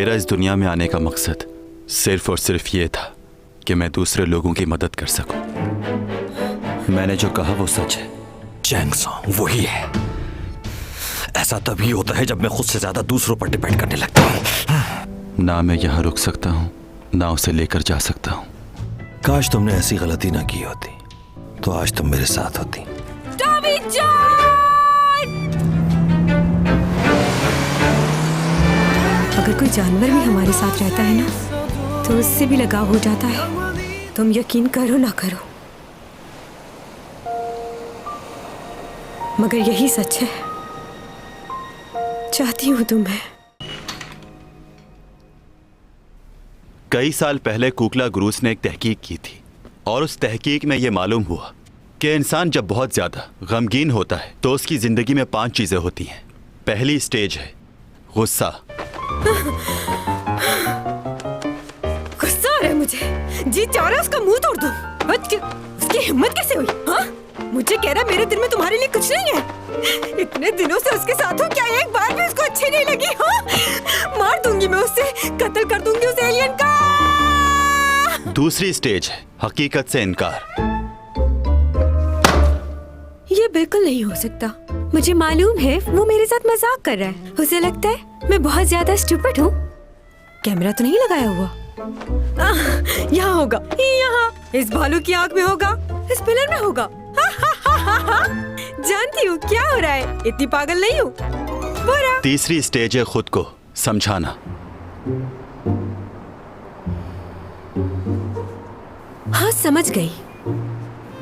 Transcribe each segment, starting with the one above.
मेरा इस दुनिया में आने का मकसद सिर्फ और सिर्फ ये था कि मैं दूसरे लोगों की मदद कर सकूं। मैंने जो कहा वो सच है। चैंग सॉन्ग वही है। ऐसा तभी होता है जब मैं खुद से ज्यादा दूसरों पर डिपेंड करने लगता हूं। ना मैं यहाँ रुक सकता हूँ, ना उसे लेकर जा सकता हूँ। काश तुमने ऐसी गलती ना की होती तो आज तुम मेरे साथ होती। अगर कोई जानवर भी हमारे साथ रहता है ना तो उससे भी लगाव हो जाता है। तुम यकीन करो ना करो, मगर यही सच है। चाहती हूँ तुम्हें। कई साल पहले कुकला गुरूस ने एक तहकीक की थी और उस तहकीक में यह मालूम हुआ कि इंसान जब बहुत ज्यादा गमगीन होता है तो उसकी जिंदगी में 5 चीजें होती हैं। पहली स्टेज है गुस्सा। गुस्सा आ रहा है मुझे, जी चाह रहा है उसका मुंह तोड़ दूं। उसकी हिम्मत कैसे हुई? हाँ, मुझे कह रहा मेरे दिल में तुम्हारे लिए कुछ नहीं है। इतने दिनों से उसके साथ हूँ, क्या एक बार भी उसको अच्छी नहीं लगी? हाँ, मार दूंगी मैं उसे, कत्ल कर दूंगी उस एलियन का। दूसरी स्टेज है हकीकत से इनकार। ये बिल्कुल नहीं हो सकता। मुझे मालूम है वो मेरे साथ मजाक कर रहा है। उसे लगता है मैं बहुत ज्यादा स्टूपिड हूँ। कैमरा तो नहीं लगाया हुआ? यहाँ होगा, यहाँ इस भालू की आंख में होगा, इस पिलर में होगा। जानती हूँ क्या हो रहा है, इतनी पागल नहीं हूँ। बुरा। तीसरी स्टेज है खुद को समझाना। हाँ समझ गई,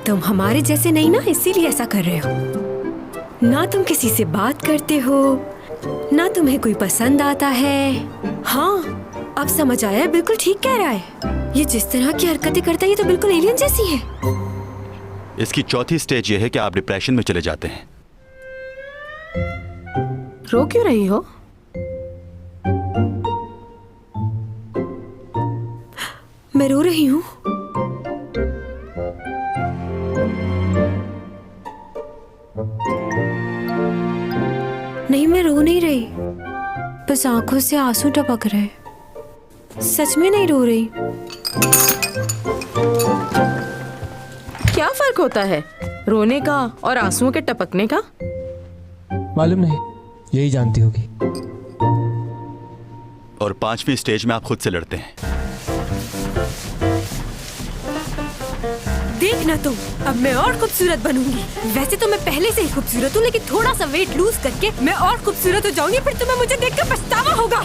तुम हमारे जैसे नहीं ना, इसीलिए ऐसा कर रहे हो। ना तुम किसी से बात करते हो, ना तुम्हें कोई पसंद आता है। हाँ अब समझ आया, बिल्कुल ठीक कह रहा है। ये जिस तरह की हरकतें करता है ये तो बिल्कुल एलियन जैसी है। इसकी चौथी स्टेज ये है कि आप डिप्रेशन में चले जाते हैं। रो क्यों रही हो? मैं रो रही हूँ। नहीं मैं रो नहीं रही, बस आंखों से आंसू टपक रहे। सच में नहीं रो रही। क्या फर्क होता है रोने का और आंसुओं के टपकने का? मालूम नहीं, यही जानती होगी। और 5वीं स्टेज में आप खुद से लड़ते हैं। देखना तुम, अब मैं और खूबसूरत बनूंगी। वैसे तो मैं पहले से ही खूबसूरत हूँ, लेकिन थोड़ा सा वेट लूज करके मैं और खूबसूरत हो जाऊंगी। फिर तुम्हें मुझे देखकर पछतावा होगा।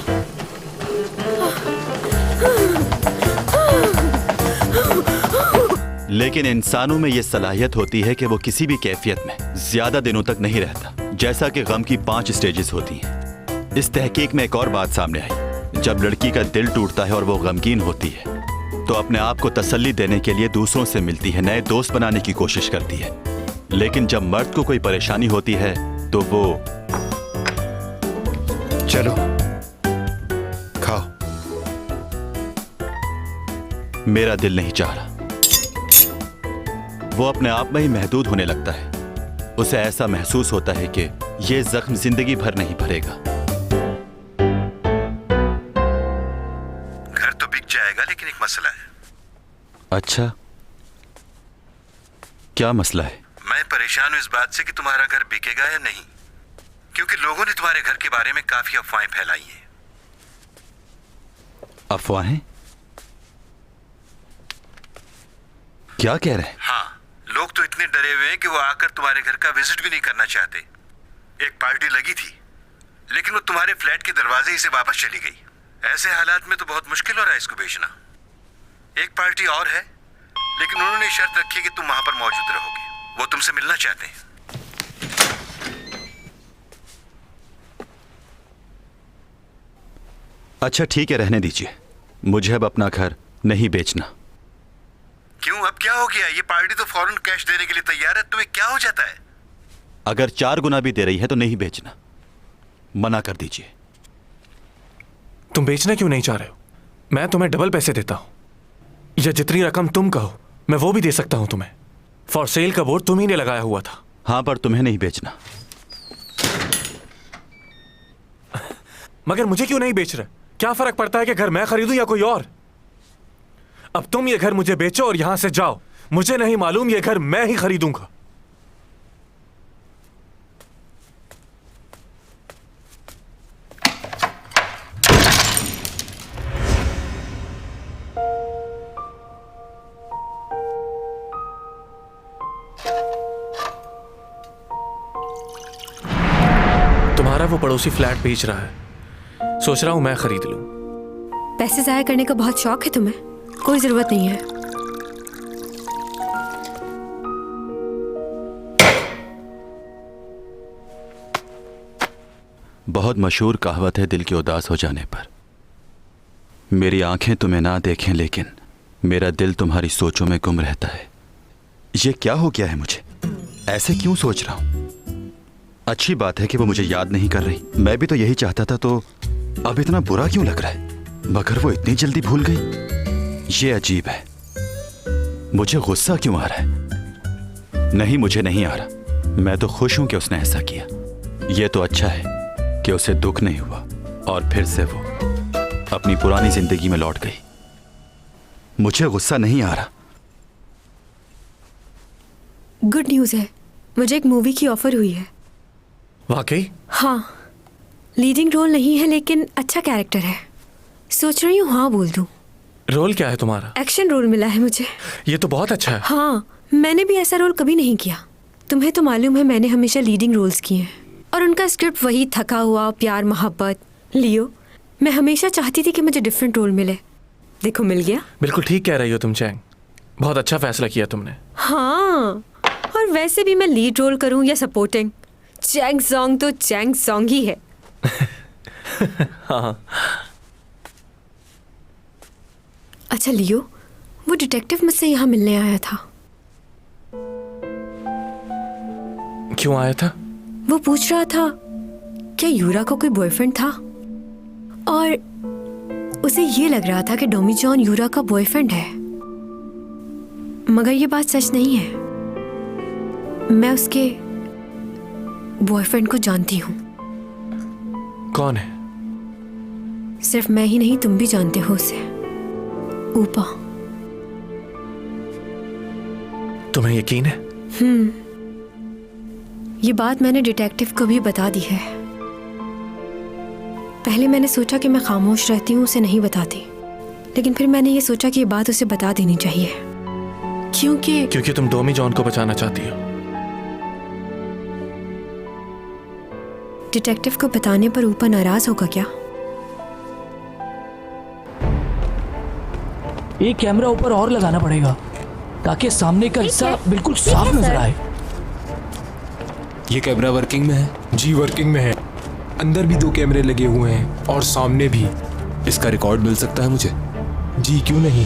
लेकिन इंसानों में यह सलाहियत होती है कि वो किसी भी कैफियत में ज्यादा दिनों तक नहीं रहता, जैसा कि गम की 5 स्टेजेस होती हैं। इस तहकीक में एक और बात सामने आई। जब लड़की का दिल टूटता है और वो गमगीन होती है तो अपने आप को तसल्ली देने के लिए दूसरों से मिलती है, नए दोस्त बनाने की कोशिश करती है। लेकिन जब मर्द को कोई परेशानी होती है तो वो चलो खाओ। मेरा दिल नहीं चाह रहा। वो अपने आप में ही महदूद होने लगता है। उसे ऐसा महसूस होता है कि ये जख्म जिंदगी भर नहीं भरेगा। घर तो बिक जाएगा, लेकिन एक मसला है। अच्छा, क्या मसला है? मैं परेशान हूं इस बात से कि तुम्हारा घर बिकेगा या नहीं, क्योंकि लोगों ने तुम्हारे घर के बारे में काफी अफवाहें फैलाई हैं। अफवाहें? क्या कह रहे हैं? हाँ, लोग तो इतने डरे हुए हैं कि वो आकर तुम्हारे घर का विजिट भी नहीं करना चाहते। एक पार्टी लगी थी, लेकिन वो तुम्हारे फ्लैट के दरवाजे ही से वापस चली गई। ऐसे हालात में तो बहुत मुश्किल हो रहा है इसको बेचना। एक पार्टी और है, लेकिन उन्होंने शर्त रखी है कि तुम वहां पर मौजूद रहोगे। वो तुमसे मिलना चाहते हैं। अच्छा ठीक है, रहने दीजिए। मुझे अब अपना घर नहीं बेचना। क्यों, अब क्या हो गया? ये पार्टी तो फौरन कैश देने के लिए तैयार है, तुम्हें क्या हो जाता है? अगर 4 गुना भी दे रही है तो नहीं बेचना। मना कर दीजिए। तुम बेचना क्यों नहीं चाह रहे हो? मैं तुम्हें डबल पैसे देता हूं, या जितनी रकम तुम कहो मैं वो भी दे सकता हूं तुम्हें। फॉर सेल का बोर्ड तुम ही ने लगाया हुआ था। हाँ, पर तुम्हें नहीं बेचना। मगर मुझे क्यों नहीं बेच रहे? क्या फर्क पड़ता है कि घर मैं खरीदूं या कोई और? अब तुम ये घर मुझे बेचो और यहां से जाओ। मुझे नहीं मालूम, ये घर मैं ही खरीदूंगा। तुम्हारा वो पड़ोसी फ्लैट बेच रहा है, सोच रहा हूं मैं खरीद लूं। पैसे जाया करने का बहुत शौक है तुम्हें? कोई जरूरत नहीं है। बहुत मशहूर कहावत है दिल के उदास हो जाने पर, मेरी आंखें तुम्हें ना देखें लेकिन मेरा दिल तुम्हारी सोचों में गुम रहता है। ये क्या हो गया है मुझे? ऐसे क्यों सोच रहा हूं? अच्छी बात है कि वो मुझे याद नहीं कर रही, मैं भी तो यही चाहता था, तो अब इतना बुरा क्यों लग रहा है? मगर वो इतनी जल्दी भूल गई, ये अजीब है। मुझे गुस्सा क्यों आ रहा है? नहीं, मुझे नहीं आ रहा। मैं तो खुश हूं कि उसने ऐसा किया। ये तो अच्छा है कि उसे दुख नहीं हुआ और फिर से वो अपनी पुरानी जिंदगी में लौट गई। मुझे गुस्सा नहीं आ रहा। गुड न्यूज़ है, मुझे एक मूवी की ऑफर हुई है। वाकई? हाँ, लीडिंग रोल नहीं है लेकिन अच्छा कैरेक्टर है। सोच रही हूँ हाँ बोल दूँ। रोल क्या है तुम्हारा? एक्शन रोल मिला है मुझे। ये तो बहुत अच्छा है। हाँ, मैंने भी ऐसा रोल कभी नहीं किया। तुम्हें तो मालूम है मैंने हमेशा लीडिंग रोल्स किए हैं और उनका स्क्रिप्ट वही थका हुआ प्यार मोहब्बत। लियो, मैं हमेशा चाहती थी कि मुझे डिफरेंट रोल मिले। देखो मिल गया। बिल्कुल ठीक कह रही हो तुम चैंग, बहुत अच्छा फैसला किया तुमने। हाँ, और वैसे भी मैं लीड रोल करूँ या सपोर्टिंग, चैंग सॉन्ग तो चैंग सॉन्ग ही है। हाँ। अच्छा लियो, वो डिटेक्टिव मुझसे यहाँ मिलने आया था। क्यों आया था? वो पूछ रहा था क्या यूरा को कोई बॉयफ्रेंड था, और उसे ये लग रहा था कि डोमी जॉन यूरा का बॉयफ्रेंड है। मगर ये बात सच नहीं है। मैं उसके बॉयफ्रेंड को जानती हूँ। कौन है? सिर्फ मैं ही नहीं, तुम भी जानते हो उसे। ऊपा। तुम्हें यकीन है? ये बात मैंने डिटेक्टिव को भी बता दी है। पहले मैंने सोचा कि मैं खामोश रहती हूँ, उसे नहीं बताती, लेकिन फिर मैंने ये सोचा कि ये बात उसे बता देनी चाहिए, क्योंकि तुम डोमी जॉन को बचाना चाहती हो। डिटेक्टिव को बताने पर ऊपर नाराज होगा क्या? एक कैमरा ऊपर और लगाना पड़ेगा ताकि सामने का हिस्सा बिल्कुल साफ नजर आए। ये कैमरा वर्किंग में है? जी वर्किंग में है। अंदर भी 2 कैमरे लगे हुए हैं और सामने भी। इसका रिकॉर्ड मिल सकता है मुझे? जी क्यों नहीं।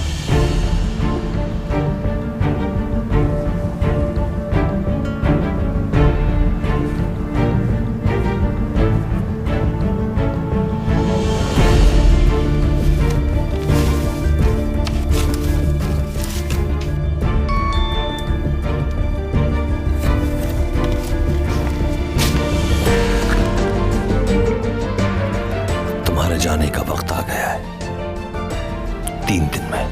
जाने का वक्त आ गया है, 3 दिन में।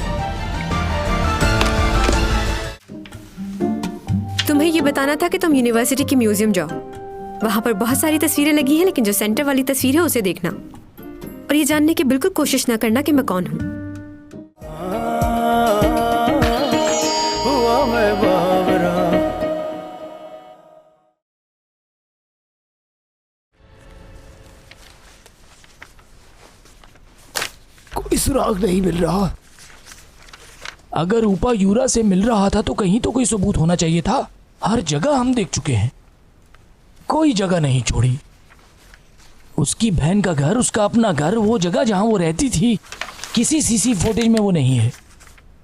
तुम्हें ये बताना था कि तुम यूनिवर्सिटी की म्यूजियम जाओ। वहां पर बहुत सारी तस्वीरें लगी हैं, लेकिन जो सेंटर वाली तस्वीर है उसे देखना और ये जानने की बिल्कुल कोशिश ना करना कि मैं कौन हूँ। कोई सुराग नहीं मिल रहा। अगर ऊपा यूरा से मिल रहा था तो कहीं तो कोई सबूत होना चाहिए था। हर जगह हम देख चुके हैं, कोई जगह नहीं छोड़ी। उसकी बहन का घर, उसका अपना घर, वो जगह जहां वो रहती थी, किसी सीसी फुटेज में वो नहीं है।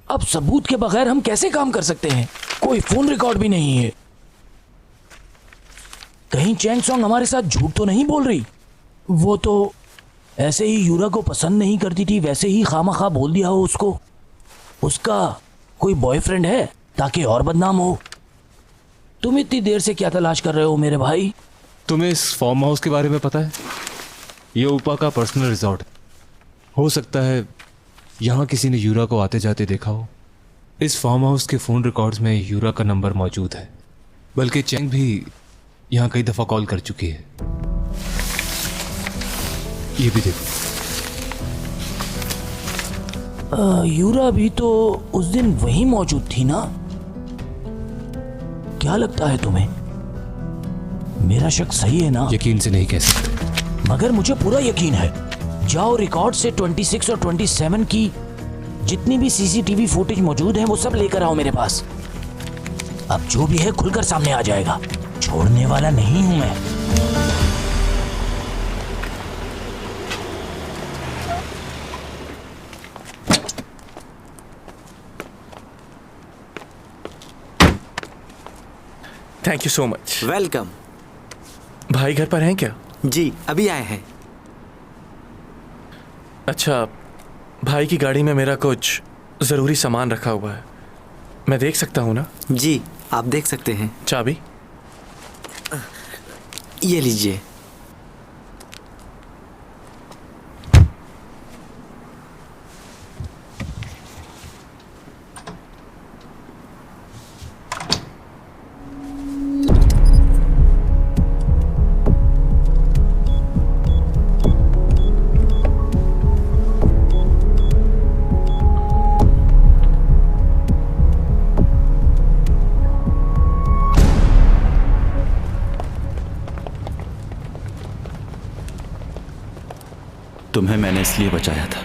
अब सबूत के बगैर हम कैसे काम कर सकते हैं? कोई फोन रिकॉर्ड भी नहीं है। कहीं चैंग सॉन्ग हमारे साथ झूठ तो नहीं बोल रही? वो तो ऐसे ही यूरा को पसंद नहीं करती थी, वैसे ही खामखा बोल दिया हो उसको। उसका कोई बॉयफ्रेंड है ताकि और बदनाम हो। तुम इतनी देर से क्या तलाश कर रहे हो मेरे भाई? तुम्हें इस फार्म हाउस के बारे में पता है? ये ऊपा का पर्सनल रिजॉर्ट है। हो सकता है यहाँ किसी ने यूरा को आते जाते देखा हो। इस फार्म हाउस के फ़ोन रिकॉर्ड्स में यूरा का नंबर मौजूद है, बल्कि चैंग भी यहाँ कई दफ़ा कॉल कर चुकी है। ये भी देखो। यूरा भी तो उस दिन वहीं मौजूद थी ना? क्या लगता है तुम्हें, मेरा शक सही है ना? यकीन से नहीं कह सकते, मगर मुझे पूरा यकीन है। जाओ रिकॉर्ड से 26 और 27 की जितनी भी सीसीटीवी फुटेज मौजूद है वो सब लेकर आओ मेरे पास। अब जो भी है खुलकर सामने आ जाएगा, छोड़ने वाला नहीं हूं मैं। Thank you so much. Welcome. भाई घर पर हैं क्या? जी अभी आए हैं। अच्छा, भाई की गाड़ी में मेरा कुछ ज़रूरी सामान रखा हुआ है, मैं देख सकता हूँ ना? जी आप देख सकते हैं। चाबी? ये लीजिए। तुम्हें मैंने इसलिए बचाया था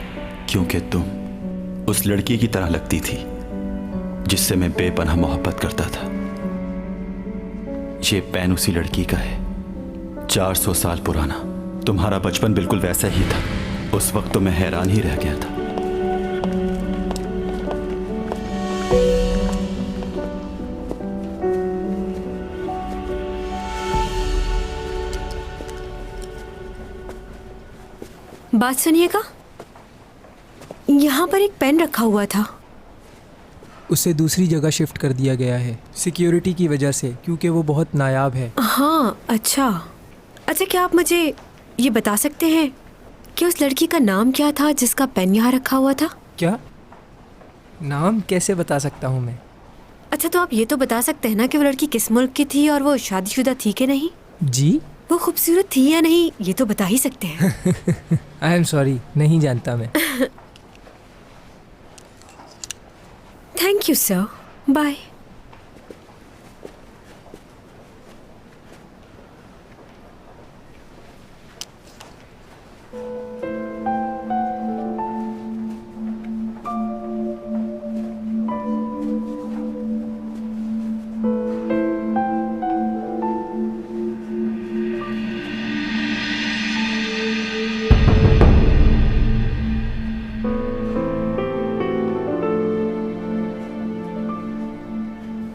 क्योंकि तुम उस लड़की की तरह लगती थी जिससे मैं बेपनाह मोहब्बत करता था। ये पेन उसी लड़की का है, 400 साल पुराना। तुम्हारा बचपन बिल्कुल वैसा ही था। उस वक्त तो मैं हैरान ही रह गया था। बात सुनिएगा, यहाँ पर एक पेन रखा हुआ था। उसे दूसरी जगह शिफ्ट कर दिया गया है सिक्योरिटी की वजह से, क्योंकि वो बहुत नायाब है। हाँ अच्छा, क्या आप मुझे ये बता सकते हैं कि उस लड़की का नाम क्या था जिसका पेन यहाँ रखा हुआ था? क्या नाम कैसे बता सकता हूँ मैं? अच्छा, तो आप ये तो बता सकते हैं ना कि वो लड़की किस मुल्क की थी और वो शादीशुदा थी कि नहीं? जी। वो खूबसूरत थी या नहीं, ये तो बता ही सकते हैं। आई एम सॉरी, नहीं जानता मैं। Thank you sir, bye.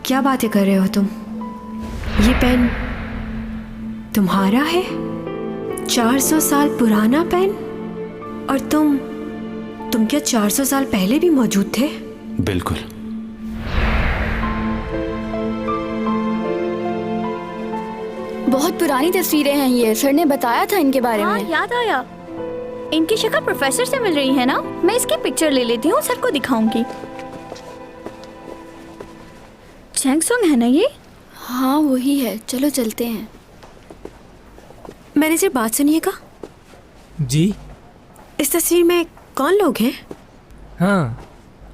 क्या बातें कर रहे हो तुम? ये पेन तुम्हारा है? 400 साल पुराना पेन? और तुम क्या 400 साल पहले भी मौजूद थे? बिल्कुल। बहुत पुरानी तस्वीरें हैं ये, सर ने बताया था इनके बारे में। याद आया, इनकी शक्ल प्रोफेसर से मिल रही है ना? मैं इसकी पिक्चर ले लेती हूँ, सर को दिखाऊंगी। चैंग सोंग है ना ये? हाँ वही है, चलो चलते हैं। मैनेजर बात सुनिएगा। जी। इस तस्वीर में कौन लोग हैं? हाँ,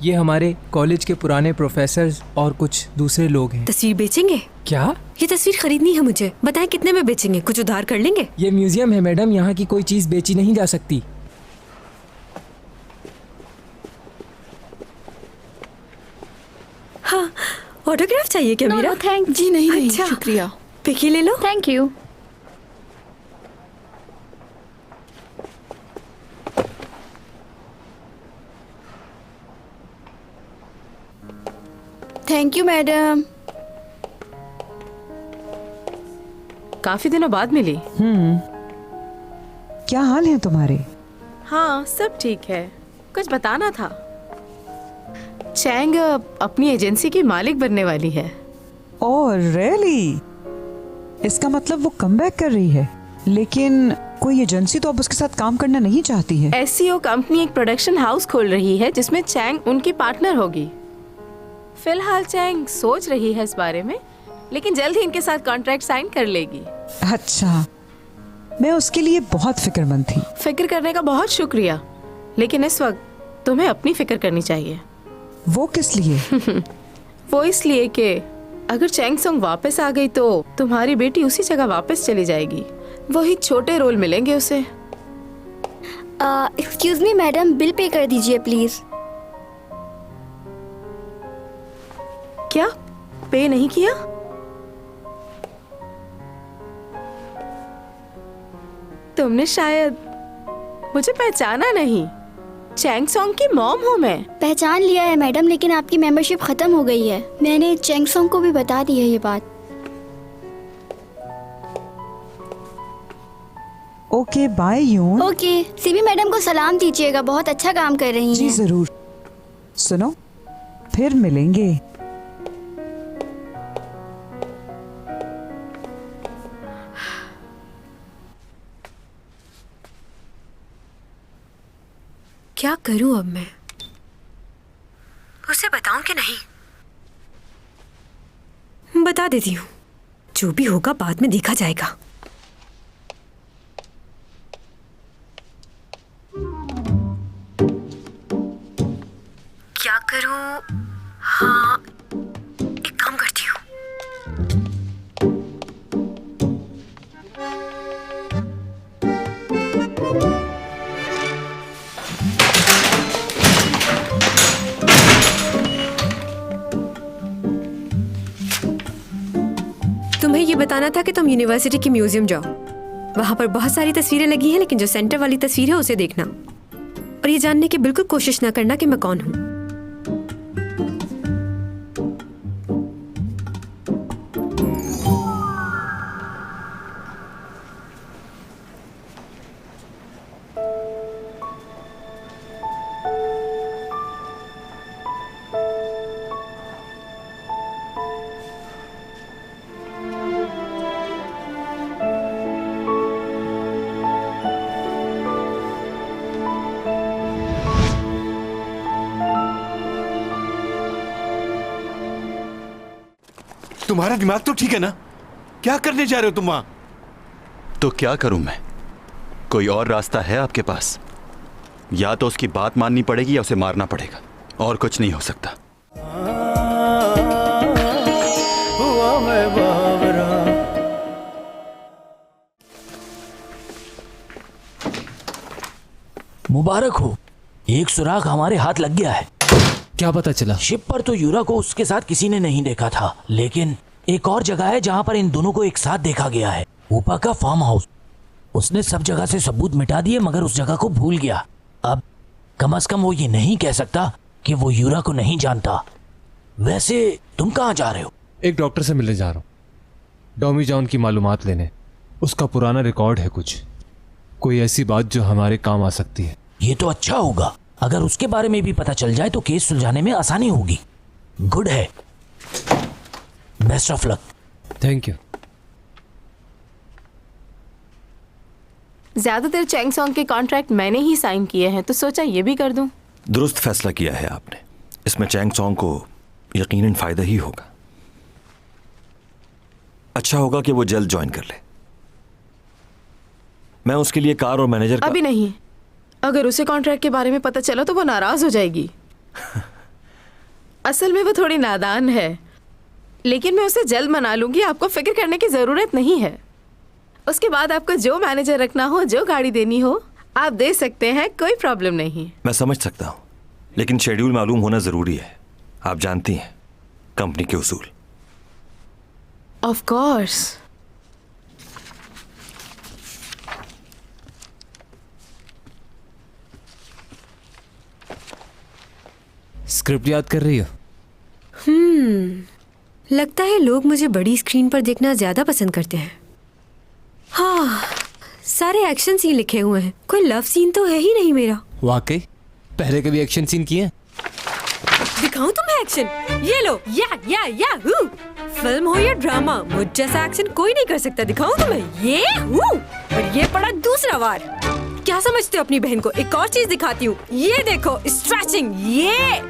ये हमारे कॉलेज के पुराने प्रोफेसर्स और कुछ दूसरे लोग हैं। तस्वीर बेचेंगे क्या? ये तस्वीर खरीदनी है मुझे, बताएं कितने में बेचेंगे? कुछ उधार कर लेंगे? ये म्यूजियम है मैडम, यहाँ की कोई चीज बेची नहीं जा सकती। हाँ, ऑटोग्राफ चाहिए क्या मेरा? थैंक जी नहीं, शुक्रिया। पिकी ले लो। Thank you. Thank you madam. काफी दिनों बाद मिली। क्या हाल है तुम्हारे? हाँ सब ठीक है। कुछ बताना था। चैंग अपनी एजेंसी की मालिक बनने वाली है। Oh really? इसका मतलब वो कमबैक कर रही है। लेकिन कोई एजेंसी तो अब उसके साथ काम करना नहीं चाहती है। SCO कंपनी एक प्रोडक्शन हाउस खोल रही है जिसमें चैंग उनकी पार्टनर होगी। फिलहाल चैंग सोच रही है इस बारे में, लेकिन जल्द ही इनके साथ कॉन्ट्रैक्ट साइन कर लेगी। अच्छा, मैं उसके लिए बहुत फिक्रमंद थी। फिक्र करने का बहुत शुक्रिया, लेकिन इस वक्त तुम्हें अपनी फिक्र करनी चाहिए। वो किस लिए? वो इसलिए कि अगर चैंग सोंग वापस आ गई तो तुम्हारी बेटी उसी जगह वापस चली जाएगी। वही छोटे रोल मिलेंगे उसे। Excuse me madam, bill pay कर दीजिए प्लीज। क्या पे नहीं किया? तुमने शायद मुझे पहचाना नहीं। चैंग सोंग की मॉम हूँ मैं। पहचान लिया है मैडम, लेकिन आपकी मेंबरशिप खत्म हो गई है। मैंने चैंग सोंग को भी बता दी है ये बात। ओके, बाय यून। ओके, सीबी मैडम को सलाम दीजिएगा, बहुत अच्छा काम कर रही हैं। जी जरूर। सुनो, फिर मिलेंगे। क्या करूं अब मैं? उसे बताऊं कि नहीं? बता देती हूँ, जो भी होगा बाद में देखा जाएगा। क्या करूं? हाँ, एक काम करती हूँ। तुम्हें ये बताना था कि तुम यूनिवर्सिटी की म्यूजियम जाओ। वहां पर बहुत सारी तस्वीरें लगी हैं, लेकिन जो सेंटर वाली तस्वीर है उसे देखना और ये जानने की बिल्कुल कोशिश ना करना कि मैं कौन हूं। तुम्हारा दिमाग तो ठीक है ना? क्या करने जा रहे हो तुम वहां? तो क्या करूं मैं? कोई और रास्ता है आपके पास? या तो उसकी बात माननी पड़ेगी या उसे मारना पड़ेगा, और कुछ नहीं हो सकता। मुबारक हो, एक सुराग हमारे हाथ लग गया है। क्या पता चला? शिप पर तो यूरा को उसके साथ किसी ने नहीं देखा था, लेकिन एक और जगह है जहाँ पर इन दोनों को एक साथ देखा गया है। ऊपा का फार्म हाउस। उसने सब जगह से सबूत मिटा दिए, मगर उस जगह को भूल गया। अब कम से कम वो ये नहीं कह सकता कि वो यूरा को नहीं जानता। वैसे तुम कहाँ जा रहे हो? एक डॉक्टर से मिलने जा रहा हूँ, डॉमी जॉन की मालूमात लेने। उसका पुराना रिकॉर्ड है कुछ, कोई ऐसी बात जो हमारे काम आ सकती है। ये तो अच्छा होगा। अगर उसके बारे में भी पता चल जाए तो केस सुलझाने में आसानी होगी। गुड है, best of luck. Thank you. ज्यादातर चैंग सोंग के कॉन्ट्रैक्ट मैंने ही साइन किए हैं, तो सोचा ये भी कर दूं। दुरुस्त फैसला किया है आपने। इसमें चैंग सोंग को यकीनन फायदा ही होगा। अच्छा होगा कि वो जल्द ज्वाइन कर ले। मैं उसके लिए कार और मैनेजर का... अभी नहीं। अगर उसे कॉन्ट्रैक्ट के बारे में पता चला तो वो नाराज हो जाएगी। असल में वो थोड़ी नादान है, लेकिन मैं उसे जल्द मना लूंगी। आपको फिक्र करने की जरूरत नहीं है। उसके बाद आपको जो मैनेजर रखना हो, जो गाड़ी देनी हो, आप दे सकते हैं, कोई प्रॉब्लम नहीं। मैं समझ सकता हूँ, लेकिन शेड्यूल मालूम होना जरूरी है। आप जानती हैं कंपनी के उसूल। Of course. स्क्रिप्ट याद कर रही हो? लगता है लोग मुझे बड़ी स्क्रीन पर देखना ज्यादा पसंद करते हैं। हाँ, सारे एक्शन सीन लिखे हुए हैं, कोई लव सीन तो है ही नहीं मेरा। वाकई? पहले कभी एक्शन सीन किए? दिखाऊं तुम्हें एक्शन? ये लो, या फिल्म हो या ड्रामा, मुझ जैसा एक्शन कोई नहीं कर सकता। दिखाऊं तुम्हें? ये हूँ और ये पड़ा दूसरा वार। क्या समझते हो अपनी बहन को? एक और चीज दिखाती हूँ, ये देखो स्ट्रेचिंग। ये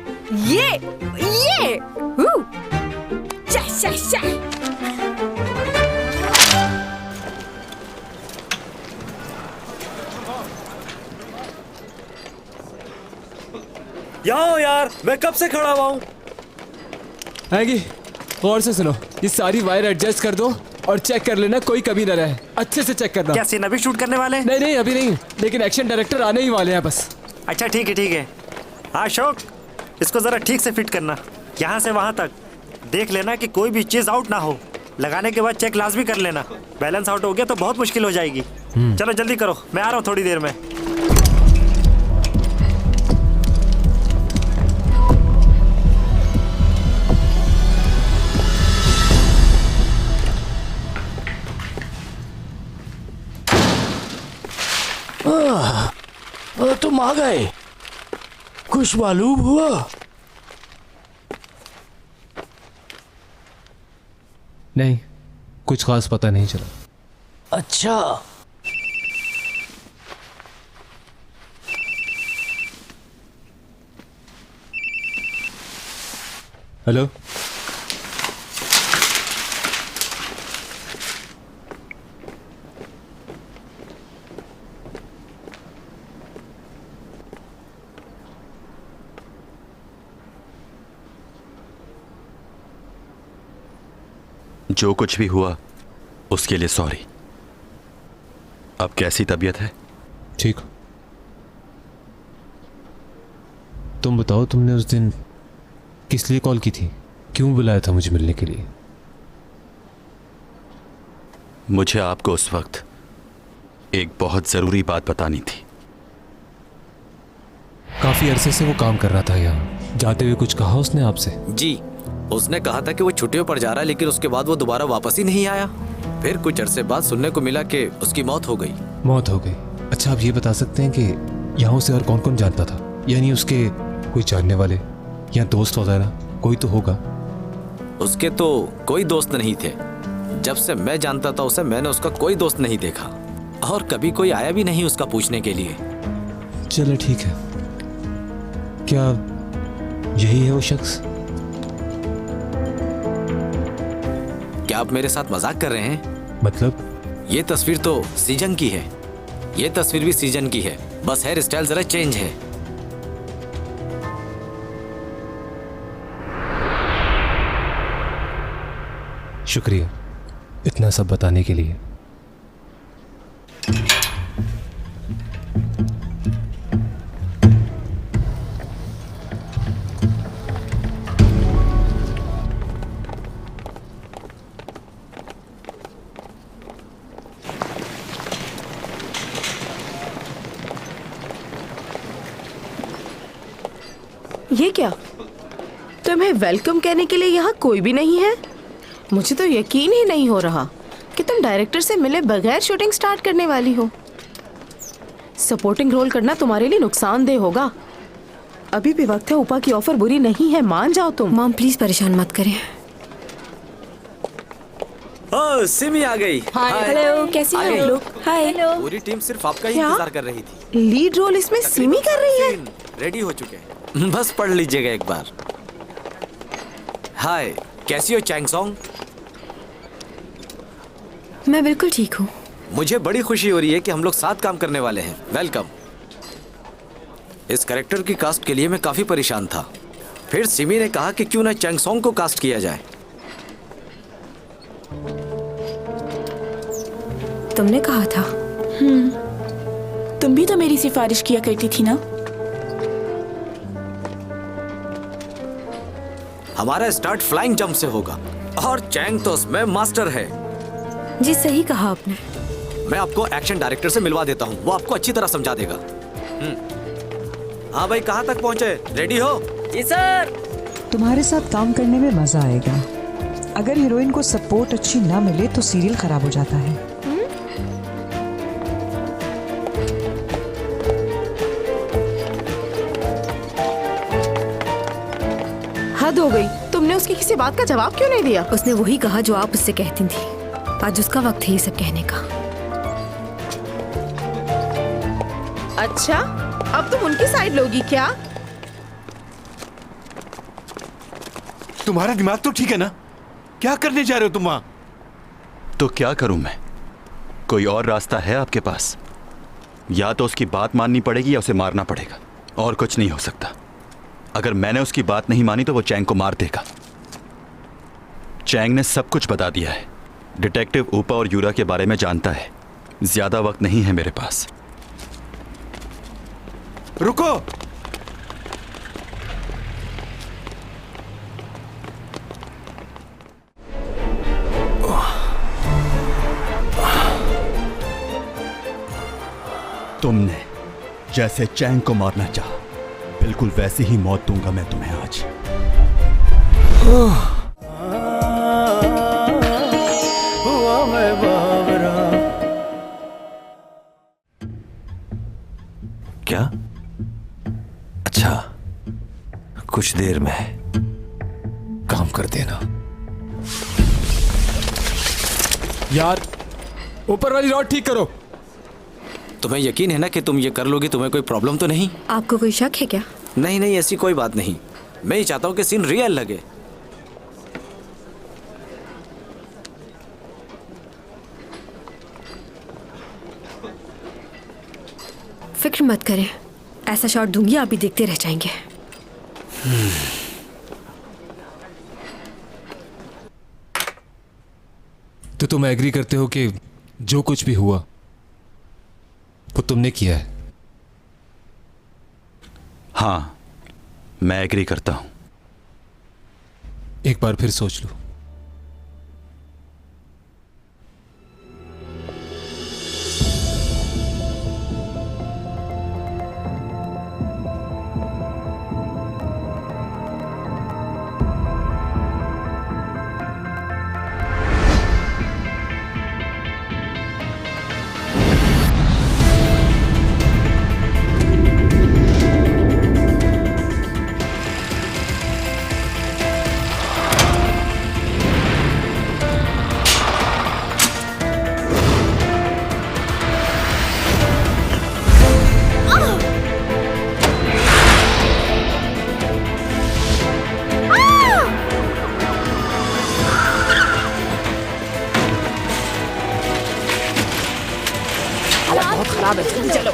यहाँ यार, मैं कब से खड़ा हुआ हूँ। आएगी, गौर से सुनो, ये सारी वायर एडजस्ट कर दो और चेक कर लेना कोई कमी न रहे। अच्छे से चेक करना। क्या सीन अभी शूट करने वाले हैं? नहीं अभी नहीं, लेकिन एक्शन डायरेक्टर आने ही वाले हैं बस। अच्छा ठीक है। हाँ अशोक, इसको जरा ठीक से फिट करना, यहाँ से वहाँ तक। देख लेना कि कोई भी चीज़ आउट ना हो। लगाने के बाद चेक लाजमी कर लेना। बैलेंस आउट हो गया तो बहुत मुश्किल हो जाएगी। चलो जल्दी करो, मैं आ रहा हूँ थोड़ी देर में। तुम आ गए, कुछ मालूम हुआ? नहीं, कुछ खास पता नहीं चला। अच्छा, हेलो, जो कुछ भी हुआ उसके लिए सॉरी। अब कैसी तबीयत है? ठीक। तुम बताओ, तुमने उस दिन किस लिए कॉल की थी? क्यों बुलाया था मुझे मिलने के लिए? मुझे आपको उस वक्त एक बहुत जरूरी बात बतानी थी। काफी अरसे से वो काम कर रहा था यहाँ। जाते हुए कुछ कहा उसने आपसे? जी, उसने कहा था कि वो छुट्टियों पर जा रहा है, लेकिन उसके बाद वो दोबारा वापस ही नहीं आया। फिर कुछ अरसे बाद सुनने को मिला कि उसकी मौत हो गई। मौत हो गई? अच्छा, आप ये बता सकते हैं कि यहाँ उसे और कौन कौन जानता था? यानी उसके कोई जानने वाले या दोस्त वगैरह कोई तो होगा। उसके तो कोई दोस्त नहीं थे। जब से मैं जानता था उसे, मैंने उसका कोई दोस्त नहीं देखा और कभी कोई आया भी नहीं उसका पूछने के लिए। चलो ठीक है। क्या यही है वो शख्स? क्या आप मेरे साथ मजाक कर रहे हैं? मतलब? ये तस्वीर तो सीजन की है, ये तस्वीर भी सीजन की है, बस हेयर स्टाइल जरा चेंज है। शुक्रिया इतना सब बताने के लिए। ये क्या? तुम्हें वेलकम कहने के लिए यहाँ कोई भी नहीं है? मुझे तो यकीन ही नहीं हो रहा कि तुम डायरेक्टर से मिले बगैर शूटिंग स्टार्ट करने वाली हो। सपोर्टिंग रोल करना तुम्हारे लिए नुकसानदेह होगा। अभी भी वक्त है, उपा की ऑफर बुरी नहीं है, मान जाओ तुम। मॉम प्लीज परेशान मत करें। ओह, सिमी आ गई। हेलो, कैसी हो आप लोग? हाय। पूरी टीम सिर्फ आपका ही इंतजार कर रही थी। लीड रोल इसमें सिमी कर रही है? रेडी हो चुके हैं, बस पढ़ लीजिएगा एक बार। हाय, कैसी हो चैंगसोंग? मैं बिल्कुल ठीक हूँ। मुझे बड़ी खुशी हो रही है कि हम लोग साथ काम करने वाले हैं। वेलकम। इस कैरेक्टर की कास्ट के लिए मैं काफी परेशान था, फिर सिमी ने कहा कि क्यों ना चैंगसोंग को कास्ट किया जाए। तुमने कहा था। तुम भी तो मेरी सिफारिश किया करती थी ना। हमारा स्टार्ट फ्लाइंग जंप से होगा और चैंग तो उसमें मास्टर है। जी सही कहा आपने। मैं आपको एक्शन डायरेक्टर से मिलवा देता हूँ, वो आपको अच्छी तरह समझा देगा। हाँ भाई, कहाँ तक पहुँचे? रेडी हो? जी सर। तुम्हारे साथ काम करने में मजा आएगा। अगर हीरोइन को सपोर्ट अच्छी ना मिले तो सीरियल खराब हो जाता है। हद हो गई, तुमने उसकी किसी बात का जवाब क्यों नहीं दिया? उसने वही कहा जो आप उससे कहती थी। आज उसका वक्त है ये सब कहने का। अच्छा, अब तुम उनकी साइड लोगी क्या? तुम्हारा दिमाग तो ठीक है ना? क्या करने जा रहे हो तुम वहां? तो क्या करूं मैं? कोई और रास्ता है आपके पास? या तो उसकी बात माननी पड़ेगी या उसे मारना पड़ेगा, और कुछ नहीं हो सकता। अगर मैंने उसकी बात नहीं मानी तो वो चैंग को मार देगा। चैंग ने सब कुछ बता दिया है। डिटेक्टिव ऊपा और यूरा के बारे में जानता है। ज्यादा वक्त नहीं है मेरे पास। रुको! तुमने जैसे चैंग को मारना चाहा, बिल्कुल वैसे ही मौत दूंगा मैं तुम्हें आज। क्या? अच्छा, कुछ देर में काम कर देना। यार, ऊपर वाली रॉड ठीक करो। तुम्हें यकीन है ना कि तुम ये कर लोगी? तुम्हें कोई प्रॉब्लम तो नहीं? आपको कोई शक है क्या? नहीं नहीं, ऐसी कोई बात नहीं। मैं ही चाहता हूँ कि सीन रियल लगे। फिक्र मत करें, ऐसा शॉट दूंगी आप भी देखते रह जाएंगे। तो तुम एग्री करते हो कि जो कुछ भी हुआ वो तुमने किया है? हाँ, मैं एग्री करता हूं। एक बार फिर सोच लो। बहुत खराब है, जल्दी चलो।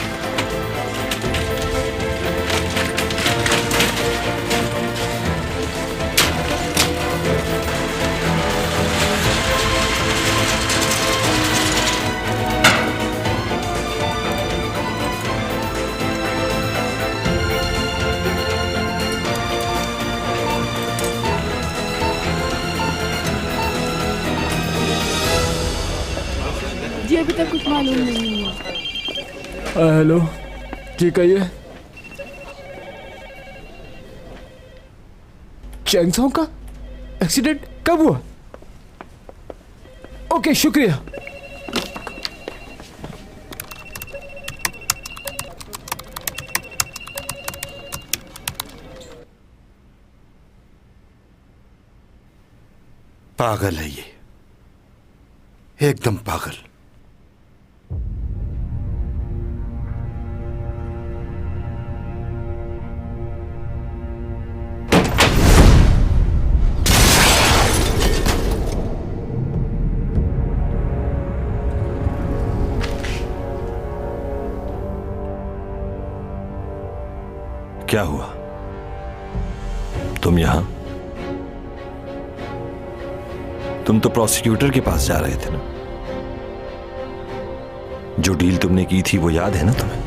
जी अभी तक कुछ मालूम नहीं हुआ। हेलो जी, कहिए। चैंगसोंग का एक्सीडेंट कब हुआ? ओके, शुक्रिया। पागल है ये, एकदम पागल। क्या हुआ? तुम यहां? तुम तो प्रोसिक्यूटर के पास जा रहे थे ना? जो डील तुमने की थी वो याद है ना तुम्हें?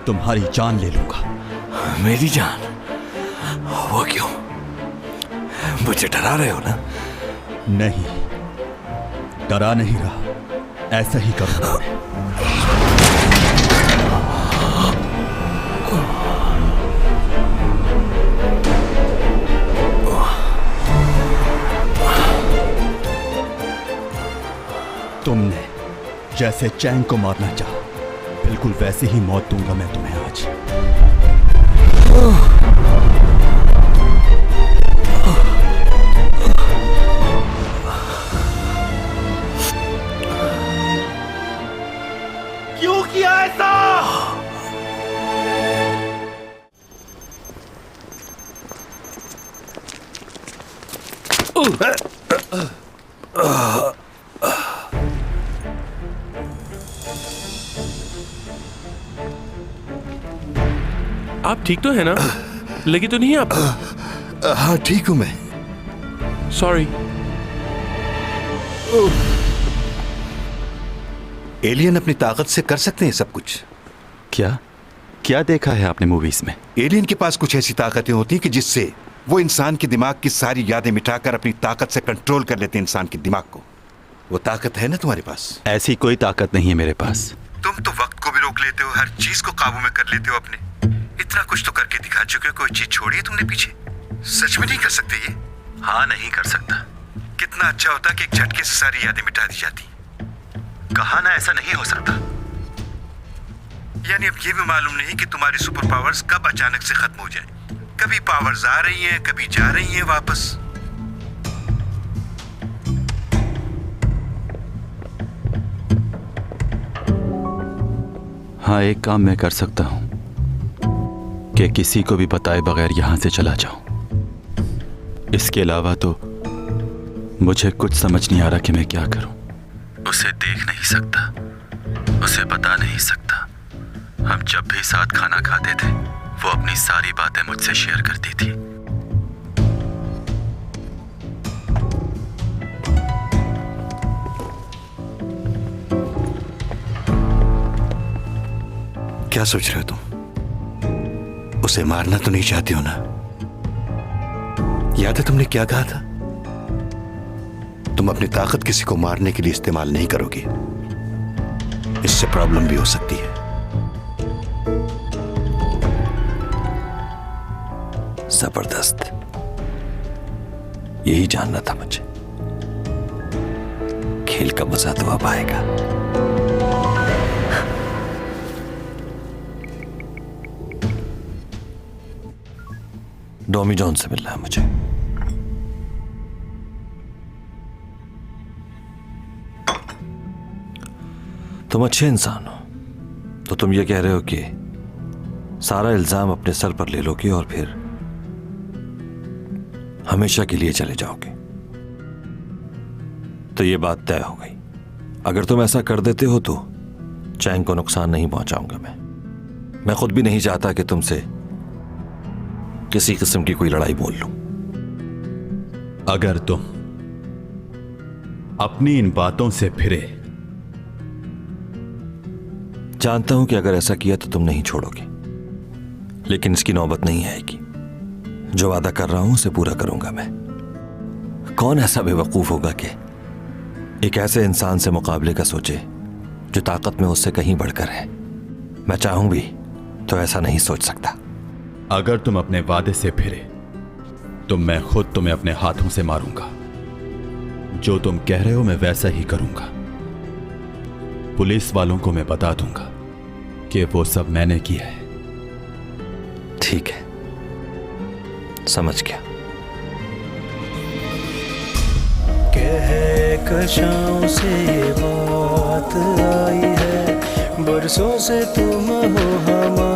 तुम्हारी जान ले लूंगा। मेरी जान? वो क्यों? मुझे डरा रहे हो ना? नहीं, डरा नहीं रहा, ऐसा ही करूंगा मैं। तुमने जैसे चैंग को मारना चाहा, बिल्कुल वैसे ही मौत दूंगा मैं तुम्हें आज। क्यों किया ऐसा? आप ठीक तो है ना? लगी तो नहीं है आपको? हाँ ठीक हूं मैं। सॉरी। एलियन अपनी ताकत से कर सकते हैं सब कुछ। क्या क्या देखा है आपने मूवीज में? एलियन के पास कुछ ऐसी ताकतें होती हैं कि जिससे वो इंसान के दिमाग की सारी यादें मिटाकर अपनी ताकत से कंट्रोल कर लेते हैं इंसान के दिमाग को। वो ताकत है ना तुम्हारे पास? ऐसी कोई ताकत नहीं है मेरे पास। तुम तो वक्त को भी रोक लेते हो, हर चीज को काबू में कर लेते हो अपने। इतना कुछ तो करके दिखा चुके हो, कोई चीज छोड़ी है तुमने पीछे? सच में नहीं कर सकते ये? हाँ, नहीं कर सकता। कितना अच्छा होता कि एक झटके से सारी यादें मिटा दी जाती। कहा ना ऐसा नहीं हो सकता। यानी अब ये भी मालूम नहीं कि तुम्हारी सुपर पावर्स कब अचानक से खत्म हो जाए। कभी पावर्स आ रही हैं, कभी जा रही हैं वापस। हाँ, एक काम मैं कर सकता हूं कि किसी को भी बताए बगैर यहां से चला जाऊं। इसके अलावा तो मुझे कुछ समझ नहीं आ रहा कि मैं क्या करूं। उसे देख नहीं सकता, उसे बता नहीं सकता। हम जब भी साथ खाना खाते थे, वो अपनी सारी बातें मुझसे शेयर करती थी। क्या सोच रहे हो तुम? उसे मारना तो नहीं चाहती हो ना? याद है तुमने क्या कहा था? तुम अपनी ताकत किसी को मारने के लिए इस्तेमाल नहीं करोगे। इससे प्रॉब्लम भी हो सकती है। जबरदस्त, यही जानना था मुझे। खेल का मजा तो अब आएगा। डॉमी जॉन से मिलना है मुझे। तुम अच्छे इंसान हो, तो तुम ये कह रहे हो कि सारा इल्जाम अपने सर पर ले लोगे और फिर हमेशा के लिए चले जाओगे। तो ये बात तय हो गई। अगर तुम ऐसा कर देते हो तो चैंग को नुकसान नहीं पहुंचाऊंगा मैं खुद भी नहीं चाहता कि तुमसे किसी किस्म की कोई लड़ाई बोल लूं। अगर तुम अपनी इन बातों से फिरे, जानता हूं कि अगर ऐसा किया तो तुम नहीं छोड़ोगे, लेकिन इसकी नौबत नहीं आएगी। जो वादा कर रहा हूं उसे पूरा करूंगा मैं। कौन ऐसा बेवकूफ होगा कि एक ऐसे इंसान से मुकाबले का सोचे जो ताकत में उससे कहीं बढ़कर है। मैं चाहूं भी तो ऐसा नहीं सोच सकता। अगर तुम अपने वादे से फिरे तो मैं खुद तुम्हें अपने हाथों से मारूंगा। जो तुम कह रहे हो मैं वैसा ही करूंगा। पुलिस वालों को मैं बता दूंगा कि वो सब मैंने किया है। ठीक है, समझ गया। कहकशां से बात आई है, बरसों से तुम हो हमारे